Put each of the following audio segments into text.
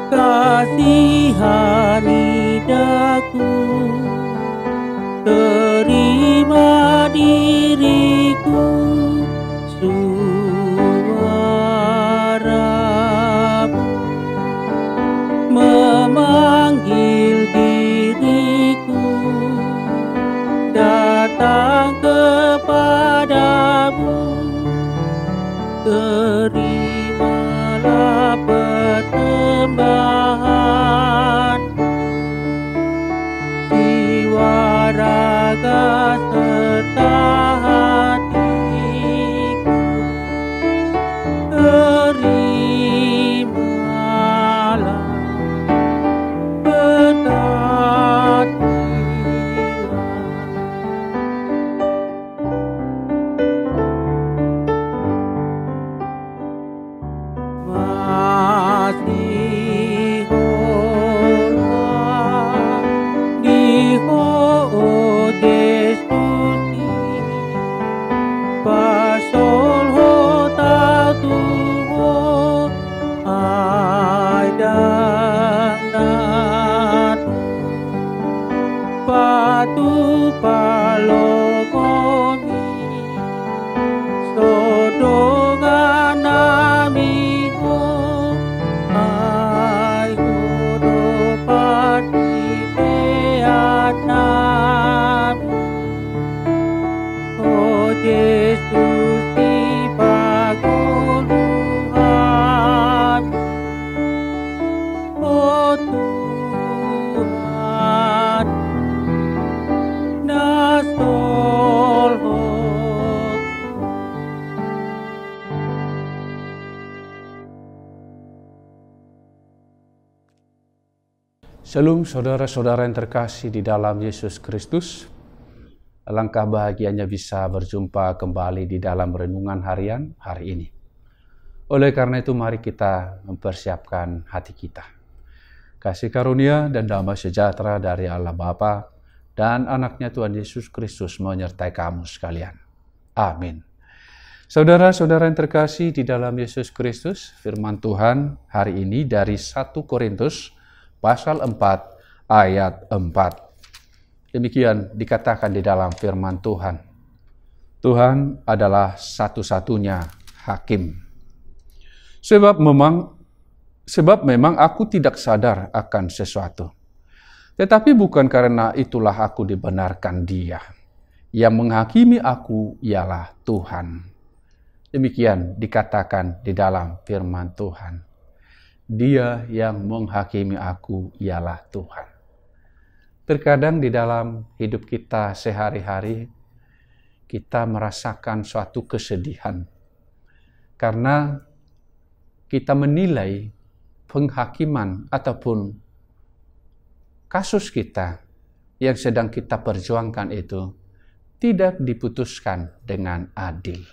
Kasihani daku, terima diriku, suaramu memanggil diriku, datang kepadamu. Terimalah persembahan jiwa, raga, serta hatiku. Terimalah, berkatilah. Patu palogomi sodongan namiho ai hodopati peat nami. Oh Yesus di paguluhan, oh Tuhan nasolhot. Shalom saudara-saudara yang terkasih di dalam Yesus Kristus. Alangkah bahagianya bisa berjumpa kembali di dalam renungan harian hari ini. Oleh karena itu mari kita mempersiapkan hati kita. Kasih karunia dan damai sejahtera dari Allah Bapa dan anaknya Tuhan Yesus Kristus menyertai kamu sekalian. Amin. Saudara-saudara yang terkasih di dalam Yesus Kristus, firman Tuhan hari ini dari 1 Korintus pasal 4 ayat 4. Demikian dikatakan di dalam firman Tuhan. Tuhan adalah satu-satunya hakim. Sebab memang aku tidak sadar akan sesuatu. Tetapi bukan karena itulah aku dibenarkan Dia. Yang menghakimi aku ialah Tuhan. Demikian dikatakan di dalam firman Tuhan. Dia yang menghakimi aku ialah Tuhan. Terkadang di dalam hidup kita sehari-hari, kita merasakan suatu kesedihan. Karena kita menilai penghakiman ataupun kasus kita yang sedang kita perjuangkan itu tidak diputuskan dengan adil.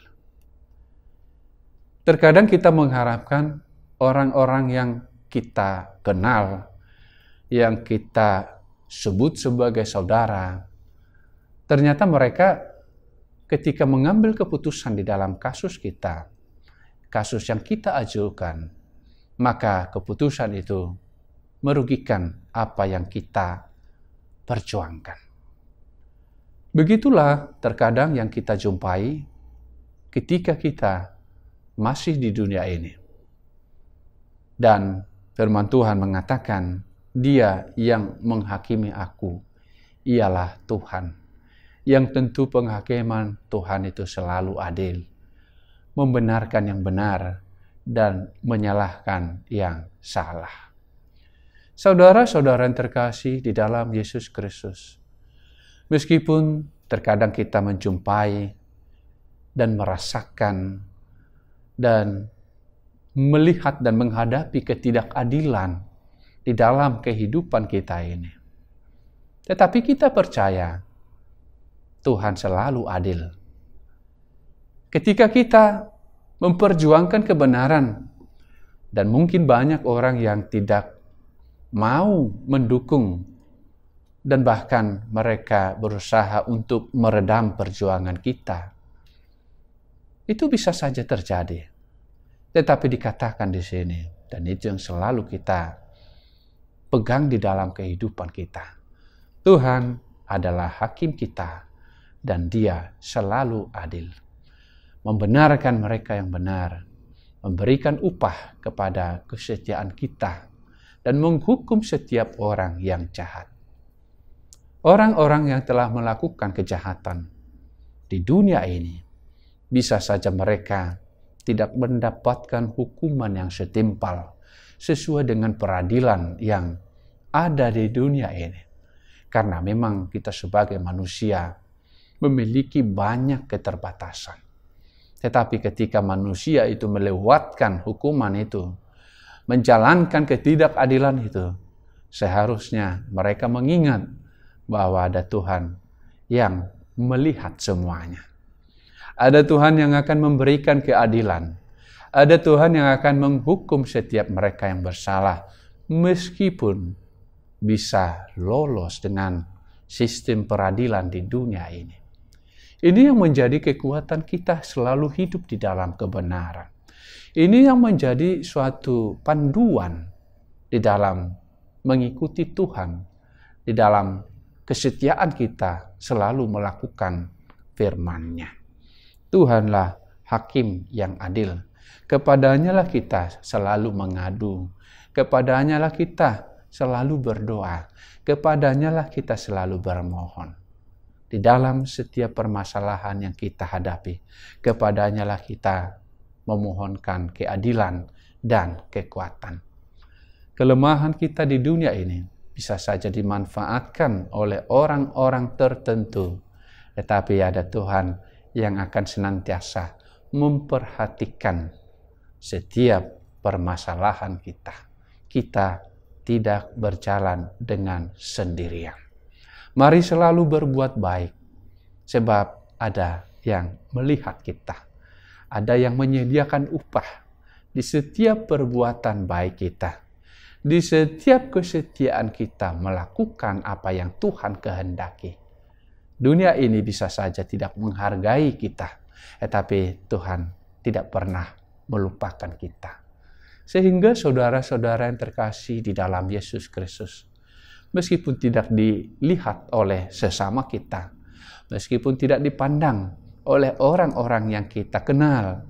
Terkadang kita mengharapkan orang-orang yang kita kenal, yang kita sebut sebagai saudara, ternyata mereka ketika mengambil keputusan di dalam kasus kita, kasus yang kita ajukan, maka keputusan itu merugikan apa yang kita perjuangkan. Begitulah terkadang yang kita jumpai ketika kita masih di dunia ini. Dan firman Tuhan mengatakan, Dia yang menghakimi aku ialah Tuhan. Yang tentu penghakiman Tuhan itu selalu adil, membenarkan yang benar dan menyalahkan yang salah. Saudara-saudara yang terkasih di dalam Yesus Kristus, meskipun terkadang kita menjumpai dan merasakan dan melihat dan menghadapi ketidakadilan di dalam kehidupan kita ini, tetapi kita percaya Tuhan selalu adil. Ketika kita memperjuangkan kebenaran, dan mungkin banyak orang yang tidak mau mendukung dan bahkan mereka berusaha untuk meredam perjuangan kita, itu bisa saja terjadi. Tetapi dikatakan di sini, dan itu yang selalu kita pegang di dalam kehidupan kita. Tuhan adalah hakim kita dan Dia selalu adil. Membenarkan mereka yang benar, memberikan upah kepada kesetiaan kita, dan menghukum setiap orang yang jahat. Orang-orang yang telah melakukan kejahatan di dunia ini, bisa saja mereka tidak mendapatkan hukuman yang setimpal sesuai dengan peradilan yang ada di dunia ini. Karena memang kita sebagai manusia memiliki banyak keterbatasan. Tetapi ketika manusia itu melewatkan hukuman itu, menjalankan ketidakadilan itu, seharusnya mereka mengingat bahwa ada Tuhan yang melihat semuanya. Ada Tuhan yang akan memberikan keadilan. Ada Tuhan yang akan menghukum setiap mereka yang bersalah, meskipun bisa lolos dengan sistem peradilan di dunia ini. Ini yang menjadi kekuatan kita selalu hidup di dalam kebenaran. Ini yang menjadi suatu panduan di dalam mengikuti Tuhan, di dalam kesetiaan kita selalu melakukan firman-Nya. Tuhanlah hakim yang adil. Kepadanya lah kita selalu mengadu. Kepadanya lah kita selalu berdoa. Kepadanya lah kita selalu bermohon. Di dalam setiap permasalahan yang kita hadapi, kepadanya lah kita memohonkan keadilan dan kekuatan. Kelemahan kita di dunia ini bisa saja dimanfaatkan oleh orang-orang tertentu. Tetapi ada Tuhan yang akan senantiasa memperhatikan setiap permasalahan kita. Kita tidak berjalan dengan sendirian. Mari selalu berbuat baik, sebab ada yang melihat kita. Ada yang menyediakan upah di setiap perbuatan baik kita. Di setiap kesetiaan kita melakukan apa yang Tuhan kehendaki. Dunia ini bisa saja tidak menghargai kita, tetapi Tuhan tidak pernah melupakan kita. Sehingga saudara-saudara yang terkasih di dalam Yesus Kristus, meskipun tidak dilihat oleh sesama kita, meskipun tidak dipandang oleh orang-orang yang kita kenal,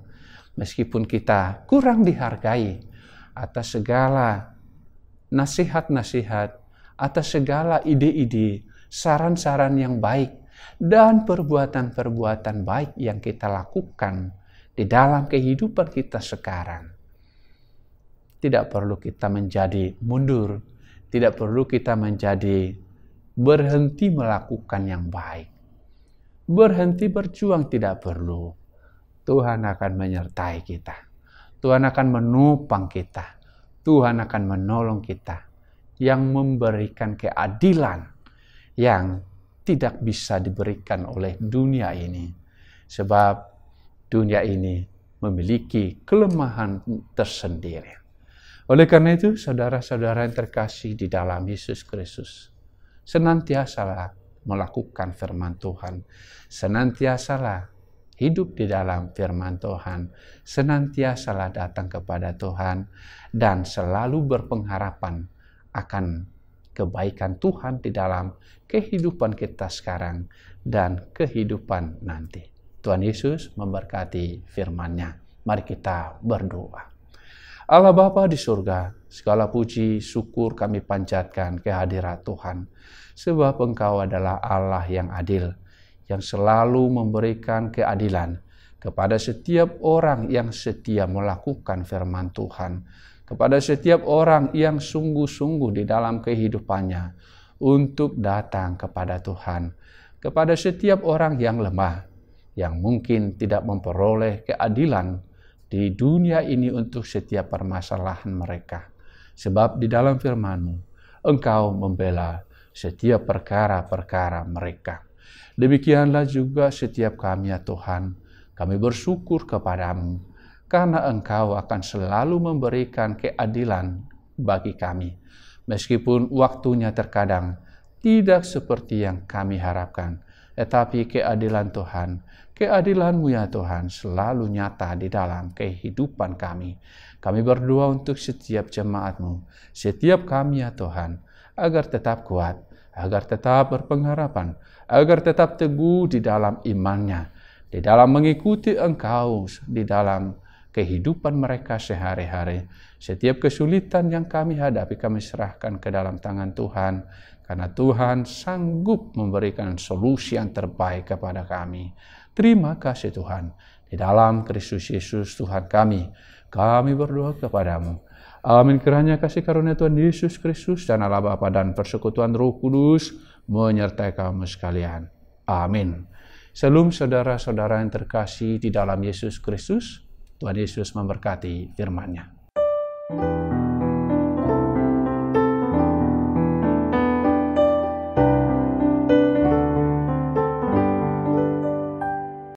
meskipun kita kurang dihargai atas segala nasihat-nasihat, atas segala ide-ide, saran-saran yang baik, dan perbuatan-perbuatan baik yang kita lakukan di dalam kehidupan kita sekarang. Tidak perlu kita menjadi mundur, tidak perlu kita menjadi berhenti melakukan yang baik. Berhenti berjuang tidak perlu. Tuhan akan menyertai kita. Tuhan akan menopang kita. Tuhan akan menolong kita, yang memberikan keadilan yang tidak bisa diberikan oleh dunia ini. Sebab dunia ini memiliki kelemahan tersendiri. Oleh karena itu, saudara-saudara yang terkasih di dalam Yesus Kristus, senantiasalah melakukan firman Tuhan. Senantiasalah hidup di dalam firman Tuhan, senantiasalah datang kepada Tuhan, dan selalu berpengharapan akan kebaikan Tuhan di dalam kehidupan kita sekarang dan kehidupan nanti. Tuhan Yesus memberkati firman-Nya. Mari kita berdoa. Allah Bapa di surga, segala puji syukur kami panjatkan kehadirat Tuhan, sebab Engkau adalah Allah yang adil, yang selalu memberikan keadilan kepada setiap orang yang setia melakukan firman Tuhan, kepada setiap orang yang sungguh-sungguh di dalam kehidupannya untuk datang kepada Tuhan, kepada setiap orang yang lemah, yang mungkin tidak memperoleh keadilan di dunia ini untuk setiap permasalahan mereka. Sebab di dalam firman-Mu, Engkau membela setiap perkara-perkara mereka. Demikianlah juga setiap kami ya Tuhan, kami bersyukur kepadamu, karena Engkau akan selalu memberikan keadilan bagi kami. Meskipun waktunya terkadang tidak seperti yang kami harapkan, tetapi keadilan Tuhan, keadilan-Mu ya Tuhan selalu nyata di dalam kehidupan kami. Kami berdoa untuk setiap jemaat-Mu, setiap kami ya Tuhan, agar tetap kuat, agar tetap berpengharapan, agar tetap teguh di dalam imannya, di dalam mengikuti Engkau, di dalam kehidupan mereka sehari-hari. Setiap kesulitan yang kami hadapi, kami serahkan ke dalam tangan Tuhan, karena Tuhan sanggup memberikan solusi yang terbaik kepada kami. Terima kasih Tuhan. Di dalam Kristus Yesus Tuhan kami berdoa kepadamu. Amin. Kiranya kasih karunia Tuhan Yesus Kristus dan Allah Bapa dan persekutuan Roh Kudus menyertai kamu sekalian. Amin. Shalom saudara-saudara yang terkasih di dalam Yesus Kristus. Tuhan Yesus memberkati firman-Nya.